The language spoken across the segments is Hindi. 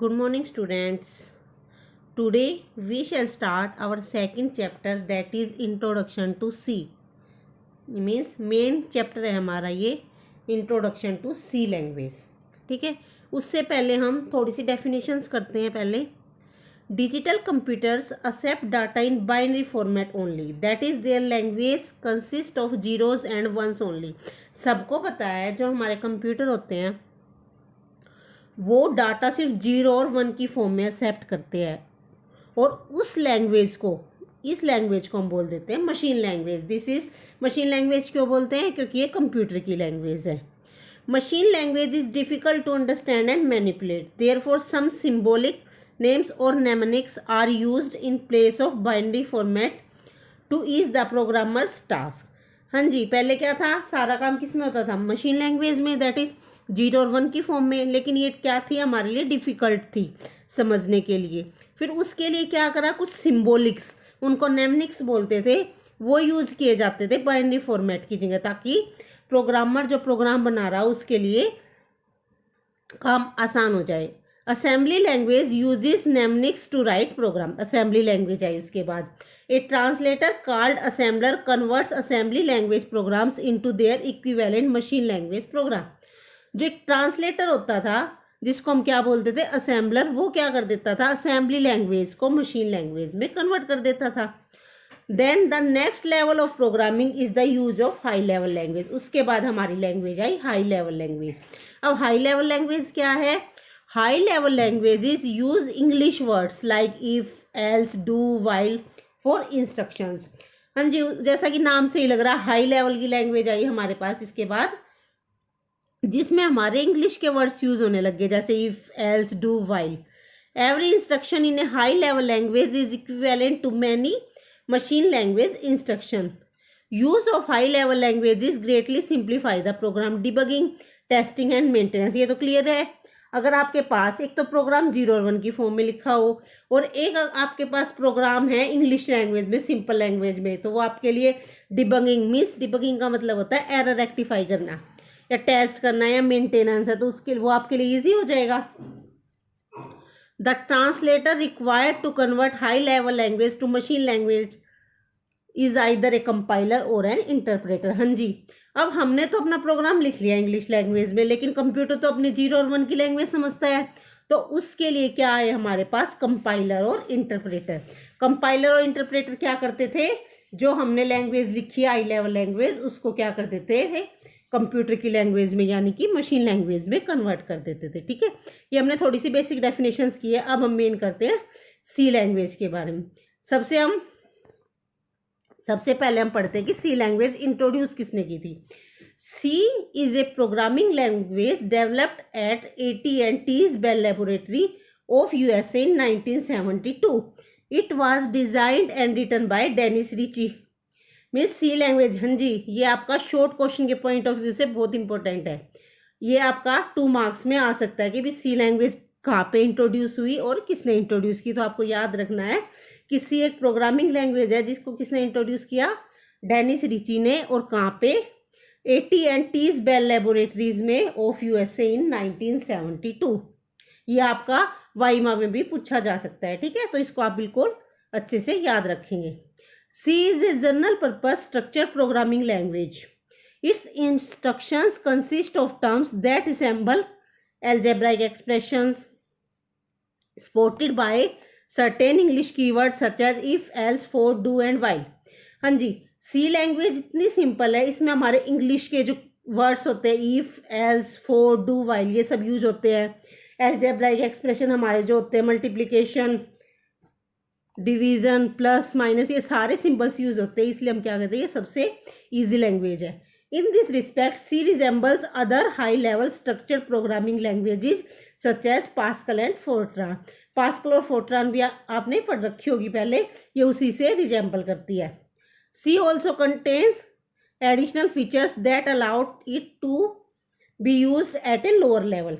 Good morning, students. Today we shall start our second chapter, that is Introduction to C. Means main chapter है हमारा ये Introduction to C language. ठीक है, उससे पहले हम थोड़ी सी definitions करते हैं. पहले digital computers accept data in binary format only, that is their language consists of zeros and ones only. सबको पता है जो हमारे कंप्यूटर होते हैं वो डाटा सिर्फ 0 और 1 की फॉर्म में एक्सेप्ट करते हैं, और उस लैंग्वेज को, इस लैंग्वेज को हम बोल देते हैं machine language. This is machine language. क्यों बोलते हैं? क्योंकि ये कंप्यूटर की लैंग्वेज है. Machine language is difficult to understand and manipulate, therefore some symbolic names और mnemonics are used in place of binary format to ease the programmers task. हाँ जी, पहले क्या था, सारा काम किस में होता था? मशीन लैंग्वेज में, दैट इज 0 और 1 की फॉर्म में. लेकिन ये क्या थी, हमारे लिए डिफ़िकल्ट थी समझने के लिए. फिर उसके लिए क्या करा, कुछ सिम्बोलिक्स, उनको नेमनिक्स बोलते थे, वो यूज किए जाते थे बाइनरी फॉर्मेट की जगह, ताकि प्रोग्रामर जो प्रोग्राम बना रहा है उसके लिए काम आसान हो जाए. Assembly language uses mnemonics to write program. Assembly language आई उसके बाद. A translator called assembler converts assembly language programs into their equivalent machine language program. जो एक ट्रांसलेटर होता था जिसको हम क्या बोलते थे, असेंबलर, वो क्या कर देता था, असेंबली लैंग्वेज को मशीन लैंग्वेज में कन्वर्ट कर देता था. Then the next level of programming is the use of high level language. उसके बाद हमारी लैंग्वेज आई हाई लेवल लैंग्वेज. अब हाई लेवल लैंग्वेज क्या है? High level language is use English words like if, else, do, while for instructions. हाँ जी, जैसा कि नाम से ही लग रहा है हाई लेवल की लैंग्वेज आई हमारे पास इसके बाद, जिसमें हमारे इंग्लिश के वर्ड्स यूज होने लग गए, जैसे if, else, do, while. Every instruction in a high level language is equivalent to many machine language instruction. Use of high level language is greatly simplify the program debugging, testing and maintenance. ये तो क्लियर है. अगर आपके पास एक तो प्रोग्राम 0 और 1 की फॉर्म में लिखा हो, और एक आपके पास प्रोग्राम है इंग्लिश लैंग्वेज में, सिंपल लैंग्वेज में, तो वो आपके लिए डिबगिंग मीन्स, डिबगिंग का मतलब होता है एरर रेक्टिफाई करना या टेस्ट करना या मेंटेनेंस है, तो उसके वो आपके लिए इजी हो जाएगा. The translator required to convert high level language to machine language is either a compiler or an interpreter. हाँ जी, अब हमने तो अपना प्रोग्राम लिख लिया इंग्लिश लैंग्वेज में, लेकिन कंप्यूटर तो अपने 0 और 1 की लैंग्वेज समझता है, तो उसके लिए क्या है हमारे पास, कंपाइलर और इंटरप्रेटर. कंपाइलर और इंटरप्रेटर क्या करते थे, जो हमने लैंग्वेज लिखी है हाई लेवल लैंग्वेज, उसको क्या कर देते थे, कंप्यूटर की लैंग्वेज में यानी कि मशीन लैंग्वेज में कन्वर्ट कर देते थे. ठीक है, ये हमने थोड़ी सी बेसिक डेफिनेशंस की है. अब हम मेन करते हैं सी लैंग्वेज के बारे में. सबसे पहले हम पढ़ते हैं कि सी लैंग्वेज इंट्रोड्यूस किसने की थी. C is a programming language developed at AT&T's Bell laboratory of USA in 1972. It was designed and written by Dennis Ritchie. Means C language, हाँ जी, ये आपका शॉर्ट क्वेश्चन के पॉइंट ऑफ व्यू से बहुत इंपॉर्टेंट है. ये आपका 2 मार्क्स में आ सकता है कि भी सी लैंग्वेज कहाँ पे इंट्रोड्यूस हुई और किसने इंट्रोड्यूस की. तो आपको याद रखना है कि सी एक प्रोग्रामिंग लैंग्वेज है जिसको किसने इंट्रोड्यूस किया, डेनिस रिची ने, और कहाँ पे, AT&T's बेल लेबोरेटरीज में ऑफ USA in 1972. ये आपका वाइमा में भी पूछा जा सकता है. ठीक है, तो इसको आप बिल्कुल अच्छे से याद रखेंगे. C is a general purpose structured programming language. Its instructions consist of terms that resemble algebraic expressions supported by certain English keywords such as if, else, for, do and while. हाँ जी, C लैंग्वेज इतनी सिंपल है, इसमें हमारे इंग्लिश के जो वर्ड्स होते हैं, if, else, for, do, while, ये सब यूज होते हैं. algebraic expression हमारे जो होते हैं, मल्टीप्लिकेशन, डिवीजन, प्लस, माइनस, ये सारे सिंबल्स यूज होते हैं, इसलिए हम क्या कहते हैं, ये सबसे इजी लैंग्वेज है. In this respect C resembles other high level structured programming languages such as Pascal and Fortran. Pascal और फोर्ट्रान भी आपने पढ़ रखी होगी पहले, ये उसी से रिजेंबल करती है. C also contains additional features that allowed it to be used at a lower level.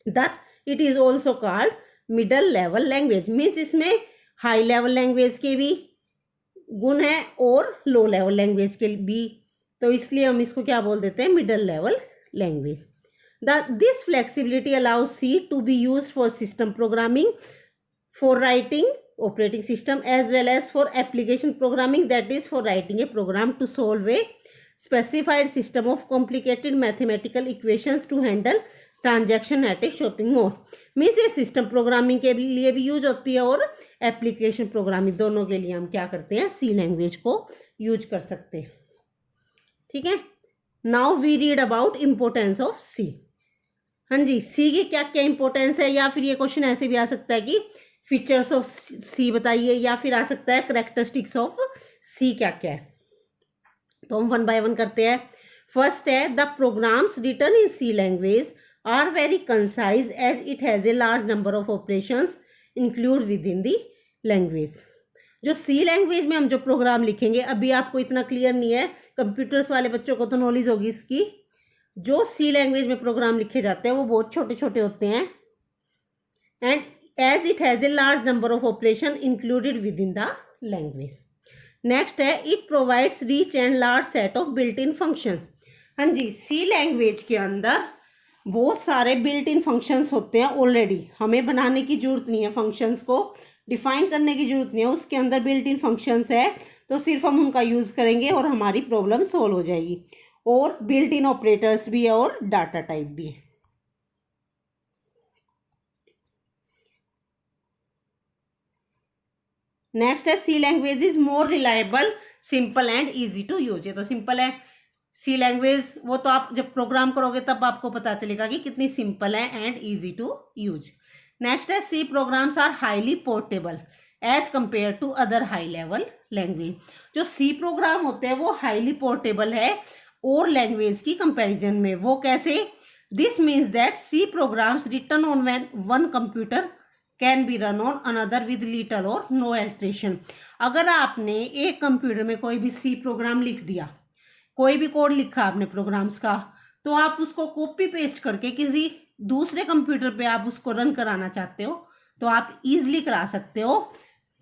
Thus it is also called middle level language. Means इसमें हाई लेवल लैंग्वेज के भी गुण है और लो लेवल लैंग्वेज के भी, तो इसलिए हम इसको क्या बोल देते हैं, middle level language. This flexibility allows C to be used for system programming, for writing operating system, as well as for application programming, that is for writing a program to solve a specified system of complicated mathematical equations to handle transaction at a shopping mall. Means ये सिस्टम प्रोग्रामिंग के लिए भी यूज होती है और एप्लीकेशन प्रोग्रामिंग, दोनों के लिए हम क्या करते हैं, सी लैंग्वेज को यूज कर सकते हैं। ठीक है, now we read about importance of C. हाँ जी, सी की क्या क्या इंपॉर्टेंस है, या फिर ये क्वेश्चन ऐसे भी आ सकता है कि फीचर्स ऑफ सी बताइए, या फिर आ सकता है कैरेक्टरिस्टिक्स ऑफ सी क्या क्या है। तो हम वन बाय वन करते हैं। फर्स्ट है, the programs written in C language are very concise as it has a large number of operations include with in the language. जो सी लैंग्वेज में हम जो प्रोग्राम लिखेंगे, अभी आपको इतना क्लियर नहीं है, कंप्यूटर्स वाले बच्चों को तो नॉलेज होगी इसकी। जो सी लैंग्वेज में प्रोग्राम लिखे जाते हैं वो बहुत छोटे छोटे होते हैं, and as it has a large number of operation included within the language. Next है, it provides rich and large set of built in functions. हाँ जी, सी लैंग्वेज के अंदर बहुत सारे बिल्ट इन फंक्शंस होते हैं ऑलरेडी, हमें बनाने की जरूरत नहीं है, फंक्शंस को डिफाइन करने की जरूरत नहीं है, उसके अंदर बिल्ट इन फंक्शंस है, तो सिर्फ हम उनका यूज़ करेंगे और हमारी प्रॉब्लम सॉल्व हो जाएगी। और बिल्ट इन ऑपरेटर्स भी है और डाटा टाइप भी है। नेक्स्ट है, C language is more reliable, simple and easy to use. ये तो सिंपल है, सी लैंग्वेज वो तो आप जब प्रोग्राम करोगे तब आपको पता चलेगा कि कितनी सिंपल है and easy to use. Next है, C programs are highly portable as compare to other high level language. जो सी प्रोग्राम होते हैं वो हाईली पोर्टेबल है और लैंग्वेज की कंपैरिजन में। वो कैसे? This means that C programs written on one computer can be run on another with little or no alteration. अगर आपने एक कंप्यूटर में कोई भी सी प्रोग्राम लिख दिया, कोई भी कोड लिखा आपने प्रोग्राम्स का, तो आप उसको कॉपी पेस्ट करके किसी दूसरे कंप्यूटर पे आप उसको रन कराना चाहते हो तो आप इजीली करा सकते हो,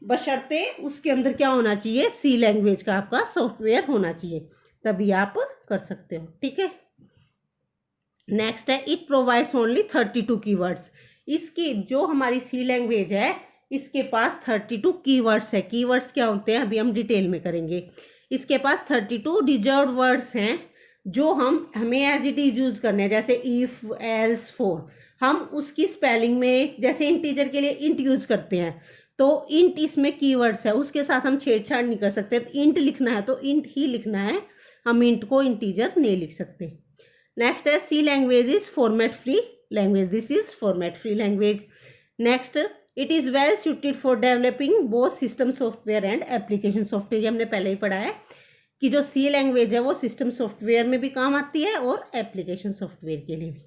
बशर्ते उसके अंदर क्या होना चाहिए, सी लैंग्वेज का आपका सॉफ्टवेयर होना चाहिए, तभी आप कर सकते हो। ठीक है, नेक्स्ट है, इट प्रोवाइड्स ओनली 32 कीवर्ड्स। इसकी जो हमारी सी लैंग्वेज है इसके पास 32 कीवर्ड्स है। कीवर्ड्स क्या होते हैं अभी हम डिटेल में करेंगे। इसके पास 32 रिजर्व्ड वर्ड्स हैं जो हमें एज इट इज यूज करने हैं, जैसे इफ, एल्स, फॉर। हम उसकी स्पेलिंग में जैसे इंटीजर के लिए इंट यूज करते हैं तो इंट इसमें कीवर्ड्स है, उसके साथ हम छेड़छाड़ नहीं कर सकते। तो इंट लिखना है तो इंट ही लिखना है, हम इंट को इंटीजर नहीं लिख सकते। नेक्स्ट है, C language is format free language. This is format free language. Next, it is well suited for developing both system software and application software. ये हमने पहले ही पढ़ा है कि जो सी लैंग्वेज है वो सिस्टम सॉफ्टवेयर में भी काम आती है और एप्लीकेशन सॉफ्टवेयर के लिए भी।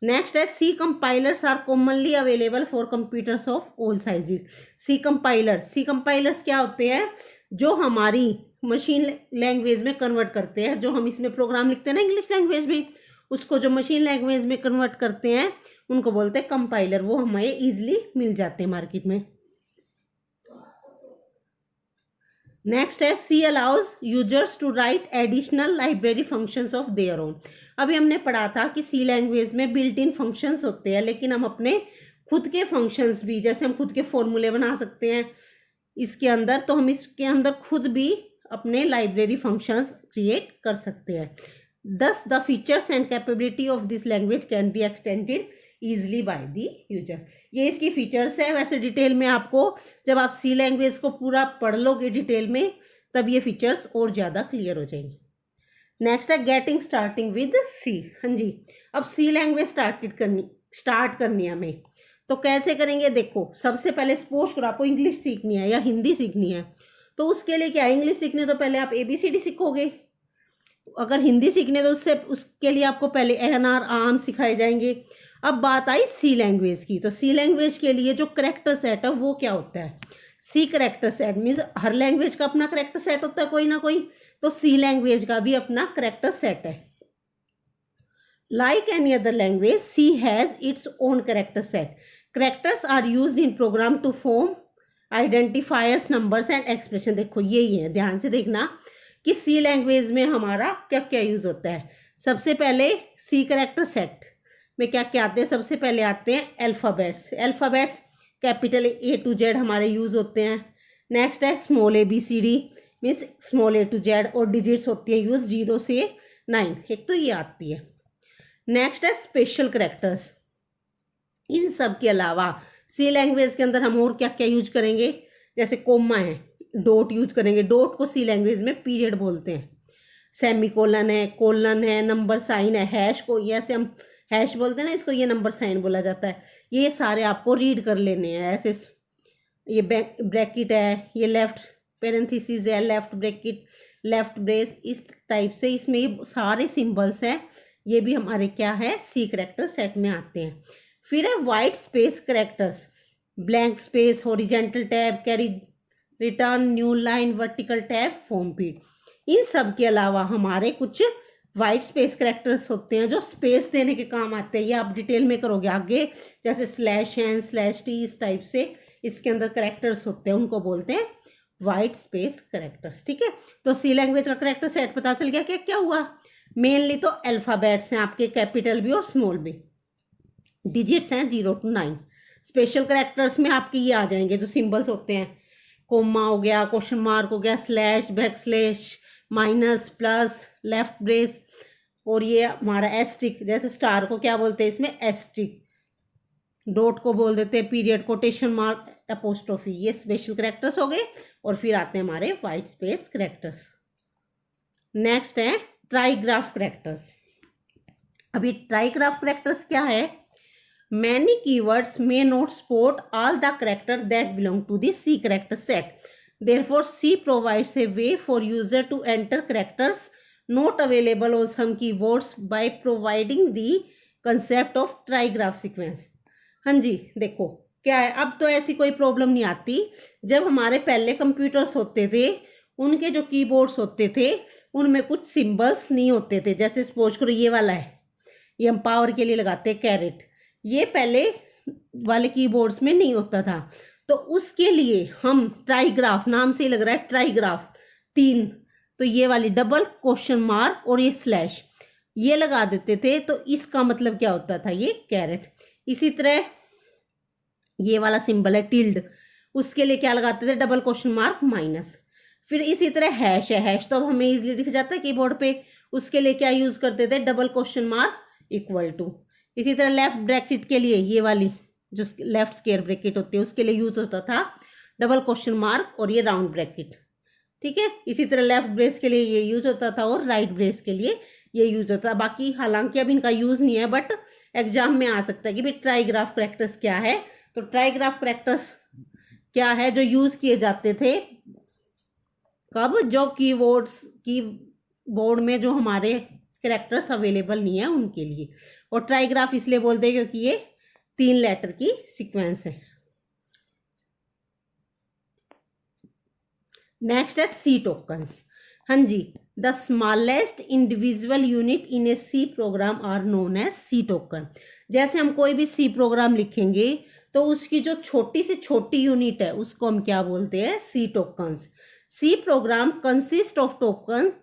नेक्स्ट है, C compilers are commonly available for computers of all sizes. C compilers क्या होते हैं? जो हमारी मशीन लैंग्वेज में कन्वर्ट करते हैं, जो हम इसमें प्रोग्राम लिखते हैं ना इंग्लिश लैंग्वेज में, उसको जो मशीन लैंग्वेज में कन्वर्ट करते हैं उनको बोलते हैं कंपाइलर। वो हमें इजीली मिल जाते हैं मार्केट में। नेक्स्ट है, C allows users to write additional library functions of their own. अभी हमने पढ़ा था कि सी लैंग्वेज में बिल्ट इन फंक्शंस होते हैं, लेकिन हम अपने खुद के फंक्शंस भी, जैसे हम खुद के फॉर्मूले बना सकते हैं इसके अंदर, तो हम इसके अंदर खुद भी अपने लाइब्रेरी फंक्शंस क्रिएट कर सकते हैं। Thus, the features and capability of this language can be extended easily by the user. ये इसकी फीचर्स है। वैसे डिटेल में आपको जब आप सी लैंग्वेज को पूरा पढ़ लोगे डिटेल में तब ये फीचर्स और ज़्यादा क्लियर हो जाएंगी। नेक्स्ट है, गेटिंग स्टार्टिंग विद सी। हाँ जी, अब सी लैंग्वेज स्टार्ट करनी है हमें, तो कैसे करेंगे? देखो, सबसे पहले सपोज करो आपको इंग्लिश सीखनी है या हिंदी सीखनी है, तो उसके लिए क्या, इंग्लिश सीखनी तो पहले आप ABCD सीखोगे। अगर हिंदी सीखने तो उसके लिए आपको पहले ANR, आम सिखाए जाएंगे। अब बात आई सी लैंग्वेज की, तो सी लैंग्वेज के लिए जो करेक्टर सेट है वो क्या होता है? सी करेक्टर सेट मीन्स हर लैंग्वेज का अपना करेक्टर सेट होता है कोई ना कोई, तो सी लैंग्वेज का भी अपना करेक्टर सेट है। Like any other language, C has its own character set. Characters are used in program to form identifiers, numbers and expression. देखो यही है, ध्यान से देखना कि सी लैंग्वेज में हमारा क्या क्या यूज़ होता है। सबसे पहले सी करेक्टर सेट, में क्या क्या आते हैं, सबसे पहले आते हैं alphabets. Alphabets capital A to Z हमारे यूज़ होते हैं। नेक्स्ट है small ABCD means small A to Z, और डिजिट्स होती है यूज़ 0 से 9, एक तो ये आती है। नेक्स्ट है स्पेशल करैक्टर्स। इन सब के अलावा सी लैंग्वेज के अंदर हम और क्या क्या यूज करेंगे, जैसे कोमा है, डॉट यूज करेंगे। डॉट को सी लैंग्वेज में पीरियड बोलते हैं। सेमी कोलन है, नंबर साइन है, हैश को ये ऐसे हम हैश बोलते हैं ना, इसको ये नंबर साइन बोला जाता है। ये सारे आपको रीड कर लेने हैं ऐसे। ये ब्रैकेट है, ये लेफ्ट पेरेंथेसिस है, लेफ्ट ब्रैकेट, लेफ्ट ब्रेस, इस टाइप से इसमें ये सारे सिंबल्स हैं। ये भी हमारे क्या है, सी करैक्टर सेट में आते हैं। फिर है white space characters, blank space, horizontal tab, carry return, new line, vertical tab, form पीड। इन सब के अलावा हमारे कुछ वाइट स्पेस करैक्टर्स होते हैं जो स्पेस देने के काम आते हैं। ये आप डिटेल में करोगे आगे, जैसे स्लैश एन, स्लैश टी, इस टाइप से इसके अंदर करैक्टर्स होते हैं, उनको बोलते हैं वाइट स्पेस करैक्टर्स। ठीक है, तो सी लैंग्वेज का करैक्टर सेट पता चल गया। क्या क्या हुआ, मेनली तो अल्फ़ाबेट्स हैं आपके, कैपिटल भी और स्मॉल भी। डिजिट्स हैं 0 to 9। स्पेशल करैक्टर्स में आपके ये आ जाएंगे जो सिंबल्स होते हैं, कोमा हो गया, क्वेश्चन मार्क हो गया, slash, back slash, minus, plus, left brace, और ये हमारा एस्ट्रिक, जैसे स्टार को क्या बोलते हैं इसमें, एस्ट्रिक। डॉट को बोल देते हैं पीरियड, कोटेशन मार्क, अपोस्ट्रोफी। ये स्पेशल करैक्टर्स हो गए। और फिर आते हैं हमारे वाइट स्पेस करैक्टर्स। नेक्स्ट है ट्राईग्राफ करैक्टर्स। अभी ट्राईग्राफ करैक्टर्स क्या है, many keywords may not support all the characters that belong to the C character set. Therefore, C provides a way for user to enter characters not available on some keyboards by providing the concept of trigraph sequence. हाँ जी, देखो क्या है, अब तो ऐसी कोई प्रॉब्लम नहीं आती। जब हमारे पहले कंप्यूटर्स होते थे, उनके जो कीबोर्ड्स होते थे उनमें कुछ सिंबल्स नहीं होते थे। जैसे सपोज करो ये वाला है, ये हम पावर के लिए लगाते हैं कैरेट, ये पहले वाले कीबोर्ड्स में नहीं होता था। तो उसके लिए हम ट्राईग्राफ, नाम से ही लग रहा है ट्राईग्राफ, 3, तो ये वाली डबल, क्वेश्चन मार्क और ये स्लैश, ये लगा देते थे। तो इसका मतलब क्या होता था, ये कैरेट। इसी तरह ये वाला सिंबल है टिल्ड, उसके लिए क्या लगाते थे, डबल क्वेश्चन मार्क, माइनस। फिर इसी तरह हैश है, हैश तो अब हमें इजीली दिख जाता है कीबोर्ड पे, उसके लिए क्या यूज करते थे, double question mark, equal to. इसी तरह लेफ्ट ब्रैकेट के लिए ये वाली जो लेफ्ट स्क्वायर ब्रैकेट होती है उसके लिए यूज होता था डबल क्वेश्चन मार्क और ये राउंड ब्रैकेट। ठीक है, इसी तरह लेफ्ट ब्रेस के लिए ये यूज होता था और राइट ब्रेस के लिए ये यूज होता है। बाकी हालांकि अब इनका यूज नहीं है, बट एग्जाम में आ सकता है कि भाई ट्राईग्राफ करैक्टर्स क्या है। तो ट्राईग्राफ करैक्टर्स क्या है, जो यूज किए जाते थे कब, जो कीबोर्ड में जो हमारे करैक्टर्स अवेलेबल नहीं है उनके लिए। और ट्राईग्राफ इसलिए बोलते हैं क्योंकि ये 3 लेटर की सीक्वेंस है। नेक्स्ट है सी टोकन्स। हाँ जी, the smallest individual unit in a C program are known as C token. जैसे हम कोई भी सी प्रोग्राम लिखेंगे तो उसकी जो छोटी से छोटी यूनिट है उसको हम क्या बोलते हैं, C tokens. C program consist of token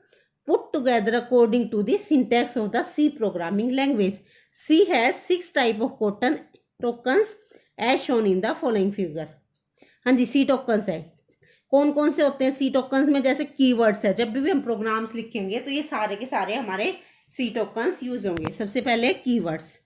put together according to the syntax of the C programming language. C has 6 type of tokens as shown in the following figure. हाँ जी, C tokens है। कौन कौन से होते हैं C tokens में, जैसे कीवर्ड्स है, जब भी हम प्रोग्राम्स लिखेंगे तो ये सारे के सारे हमारे C tokens यूज होंगे। सबसे पहले कीवर्ड्स,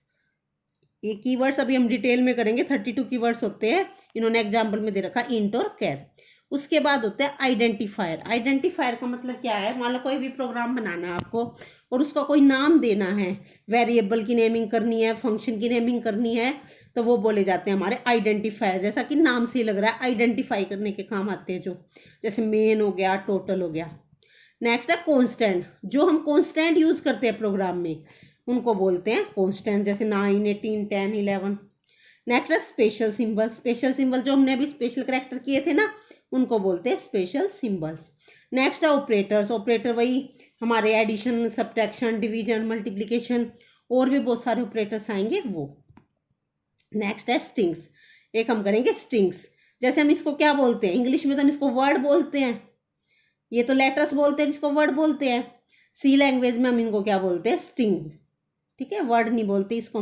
ये कीवर्ड्स अभी हम डिटेल में करेंगे। 32 कीवर्ड्स होते हैं, इन्होंने एग्जाम्पल में दे रखा इंट और कैर। उसके बाद होता है आइडेंटिफायर। आइडेंटिफायर का मतलब क्या है, मान लो कोई भी प्रोग्राम बनाना है आपको और उसका कोई नाम देना है, वेरिएबल की नेमिंग करनी है, फंक्शन की नेमिंग करनी है, तो वो बोले जाते हैं हमारे आइडेंटिफायर। जैसा कि नाम से ही लग रहा है, आइडेंटिफाई करने के काम आते हैं, जो जैसे मेन हो गया, टोटल हो गया। नेक्स्ट है कॉन्स्टेंट, जो हम कॉन्स्टेंट यूज करते हैं प्रोग्राम में उनको बोलते हैं कॉन्स्टेंट, जैसे 9, 18, 10, 11। नेक्स्ट है स्पेशल सिंबल। स्पेशल सिंबल जो हमने अभी स्पेशल करैक्टर किए थे ना, उनको बोलते हैं स्पेशल सिंबल्स। नेक्स्ट है ऑपरेटर्स। ऑपरेटर वही हमारे एडिशन, सब्ट्रैक्शन, डिवीजन, मल्टीप्लिकेशन, और भी बहुत सारे ऑपरेटर्स आएंगे वो। नेक्स्ट है स्ट्रिंग्स। एक हम करेंगे स्ट्रिंग्स, जैसे हम इसको क्या बोलते हैं, इंग्लिश में तो हम इसको वर्ड बोलते हैं, ये तो लेटर्स बोलते हैं, इसको वर्ड बोलते हैं। सी लैंग्वेज में हम इनको क्या बोलते हैं, स्ट्रिंग। ठीक है, वर्ड नहीं बोलते इसको।